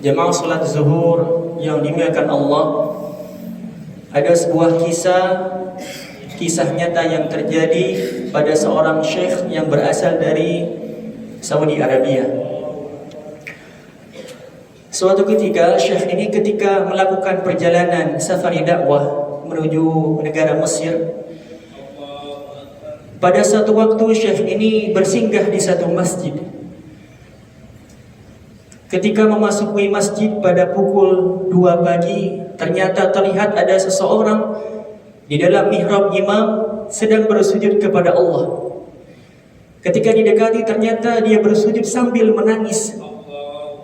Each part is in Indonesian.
Jamaah salat zuhur yang dimuliakan Allah, ada sebuah kisah nyata yang terjadi pada seorang syekh yang berasal dari Saudi Arabia. Suatu ketika syekh ini ketika melakukan perjalanan safari dakwah menuju negara Mesir, pada satu waktu syekh ini bersinggah di satu masjid. Ketika memasuki masjid pada pukul 2 pagi, ternyata terlihat ada seseorang di dalam mihrab imam sedang bersujud kepada Allah. Ketika didekati, ternyata dia bersujud sambil menangis,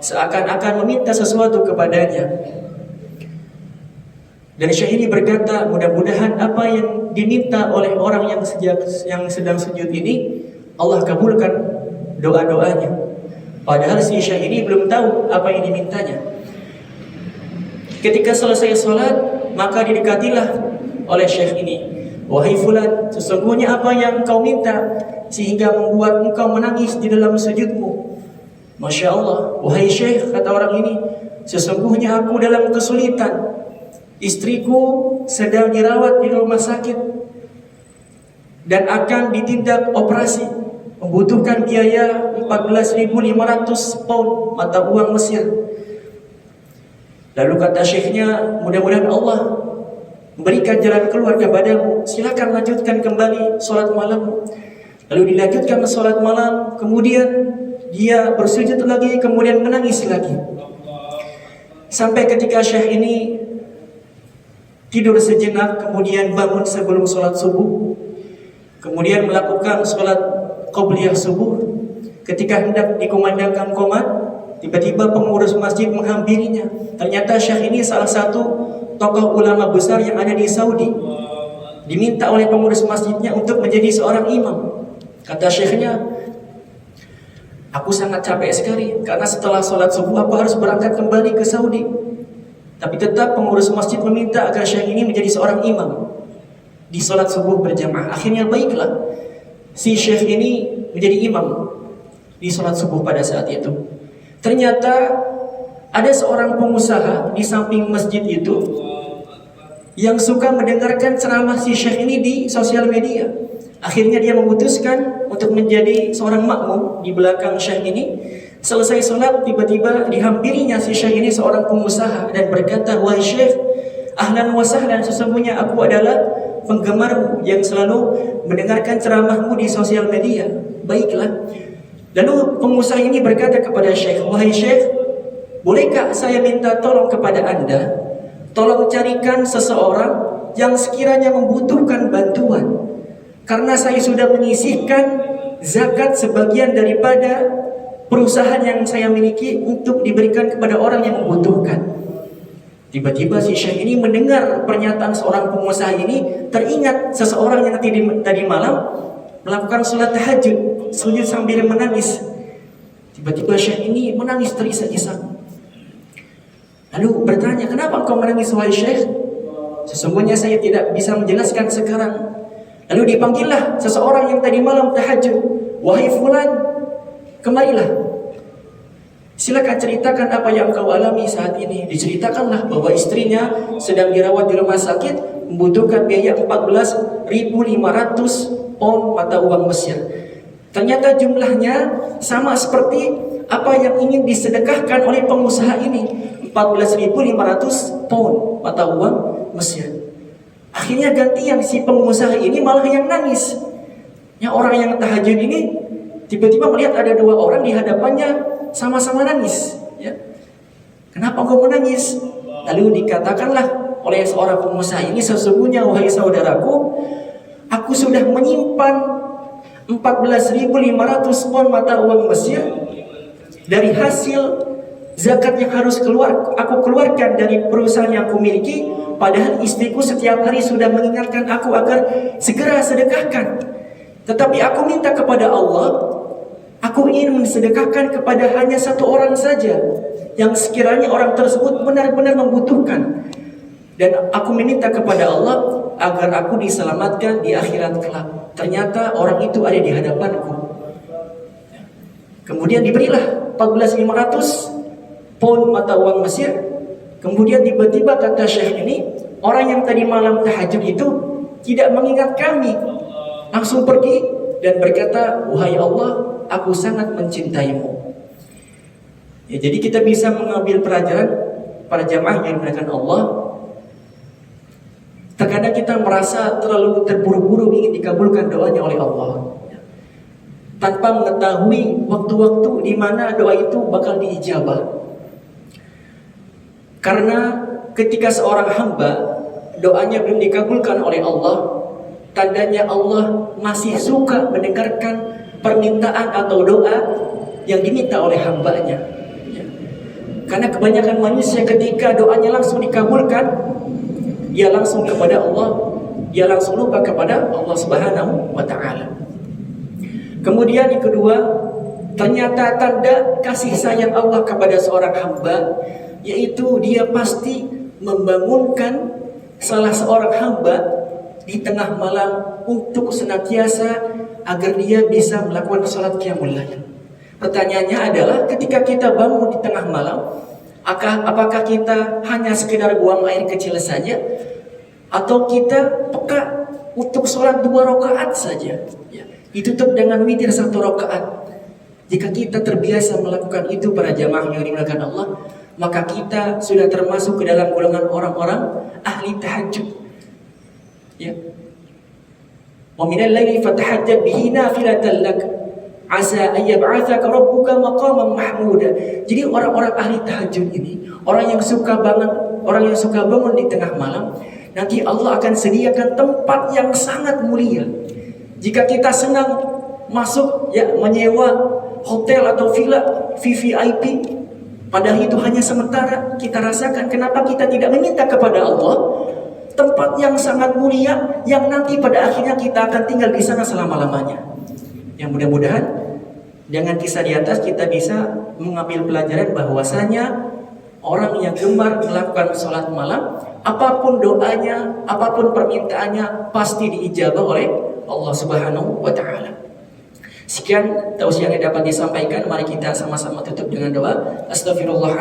seakan-akan meminta sesuatu kepadanya. Dan syekh ini berkata, mudah-mudahan apa yang diminta oleh orang yang sedang sujud ini Allah kabulkan doa-doanya. Padahal si syekh ini belum tahu apa yang dimintanya. Ketika selesai sholat, maka didekatilah oleh syekh ini. Wahai fulan, sesungguhnya apa yang kau minta sehingga membuat engkau menangis di dalam sujudmu? Masya Allah, wahai syekh, kata orang ini, sesungguhnya aku dalam kesulitan. Istriku sedang dirawat di rumah sakit dan akan ditindak operasi, membutuhkan biaya 14.500 pound mata uang Mesir. Lalu kata syekhnya, mudah-mudahan Allah memberikan jalan keluar kepadamu. Silakan lanjutkan kembali sholat malammu. Lalu dilanjutkan sholat malam, kemudian dia bersujud lagi, kemudian menangis lagi. Sampai ketika syekh ini tidur sejenak, kemudian bangun sebelum sholat subuh, kemudian melakukan sholat qobliyah subuh. Ketika hendak dikumandangkan qomat, tiba-tiba pengurus masjid menghampirinya. Ternyata syekh ini salah satu tokoh ulama besar yang ada di Saudi. Diminta oleh pengurus masjidnya untuk menjadi seorang imam. Kata syekhnya, aku sangat capek sekali karena setelah sholat subuh aku harus berangkat kembali ke Saudi. Tapi tetap pengurus masjid meminta agar syekh ini menjadi seorang imam di sholat subuh berjamaah. Akhirnya baiklah, si syekh ini menjadi imam di sholat subuh pada saat itu. Ternyata ada seorang pengusaha di samping masjid itu yang suka mendengarkan ceramah si syekh ini di sosial media. Akhirnya dia memutuskan untuk menjadi seorang makmum di belakang syekh ini. Selesai sholat, tiba-tiba dihampirinya si syekh ini seorang pengusaha dan berkata, wahai syekh, ahlan wa sahlan, sesungguhnya aku adalah penggemarmu yang selalu mendengarkan ceramahmu di sosial media. Baiklah. Lalu pengusaha ini berkata kepada syekh, wahai syekh, bolehkah saya minta tolong kepada anda? Tolong carikan seseorang yang sekiranya membutuhkan bantuan. Karena saya sudah menyisihkan zakat sebagian daripada perusahaan yang saya miliki untuk diberikan kepada orang yang membutuhkan. Tiba-tiba si syekh ini mendengar pernyataan seorang pengusaha ini, teringat seseorang yang tadi malam melakukan sholat tahajud, sujud sambil menangis. Tiba-tiba syekh ini menangis terisak-isak. Lalu bertanya, kenapa engkau menangis wahai syekh? Sesungguhnya saya tidak bisa menjelaskan sekarang. Lalu dipanggillah seseorang yang tadi malam tahajud. Wahai fulan, kemarilah. Silakan ceritakan apa yang kau alami saat ini. Diceritakanlah bahwa istrinya sedang dirawat di rumah sakit, membutuhkan biaya 14.500 pound mata uang Mesir. Ternyata jumlahnya sama seperti apa yang ingin disedekahkan oleh pengusaha ini, 14.500 pound mata uang Mesir. Akhirnya gantian si pengusaha ini malah yang nangis. Yang orang yang tahajud ini tiba-tiba melihat ada dua orang di hadapannya sama-sama nangis. Ya. Kenapa kau menangis? Lalu dikatakanlah oleh seorang pengusaha ini, sesungguhnya wahai saudaraku, aku sudah menyimpan 14.500 pound mata uang Mesir dari hasil zakat yang harus aku keluarkan dari perusahaan yang aku miliki. Padahal istriku setiap hari sudah mengingatkan aku agar segera sedekahkan. Tetapi aku minta kepada Allah, aku ingin mensedekahkan kepada hanya satu orang saja, yang sekiranya orang tersebut benar-benar membutuhkan. Dan aku meminta kepada Allah agar aku diselamatkan di akhirat kelak. Ternyata orang itu ada di hadapanku. Kemudian diberilah 14.500 pound mata uang Mesir. Kemudian tiba-tiba kata Syekh ini, orang yang tadi malam tahajud itu tidak mengingat kami, langsung pergi dan berkata, wahai Allah, aku sangat mencintaimu. Ya, jadi kita bisa mengambil pelajaran para jamaah yang dimuliakan Allah. Terkadang kita merasa terlalu terburu-buru ingin dikabulkan doanya oleh Allah, tanpa mengetahui waktu-waktu di mana doa itu bakal diijabah. Karena ketika seorang hamba doanya belum dikabulkan oleh Allah, tandanya Allah masih suka mendengarkan permintaan atau doa yang diminta oleh hambanya. Karena kebanyakan manusia ketika doanya langsung dikabulkan, dia langsung kepada Allah, dia langsung lupa kepada Allah Subhanahu wa Ta'ala. Kemudian yang kedua, ternyata tanda kasih sayang Allah kepada seorang hamba, yaitu dia pasti membangunkan salah seorang hamba di tengah malam untuk senantiasa agar dia bisa melakukan salat qiyamul lail. Pertanyaannya adalah, ketika kita bangun di tengah malam, apakah kita hanya sekedar buang air kecil saja, atau kita peka untuk sholat 2 rakaat saja, ya, ditutup dengan witir 1 rakaat. Jika kita terbiasa melakukan itu para jamaah yang dimuliakan Allah, maka kita sudah termasuk ke dalam golongan orang-orang ahli tahajud. Ya. Wa minal laili fatahajjab bihi nafilatan lak asa an yab'atsaka rabbuka maqaman mahmuda. Jadi orang-orang ahli tahajud ini, orang yang suka bangun di tengah malam, nanti Allah akan sediakan tempat yang sangat mulia. Jika kita senang masuk, ya, menyewa hotel atau villa VVIP, padahal itu hanya sementara, kita rasakan. Kenapa kita tidak meminta kepada Allah tempat yang sangat mulia, yang nanti pada akhirnya kita akan tinggal di sana selama-lamanya. Yang mudah-mudahan dengan kisah di atas kita bisa mengambil pelajaran bahwasanya orang yang gemar melakukan sholat malam, apapun doanya, apapun permintaannya, pasti diijabah oleh Allah Subhanahu wa Ta'ala. Sekian tausiah yang dapat disampaikan. Mari kita sama-sama tutup dengan doa. Astagfirullah.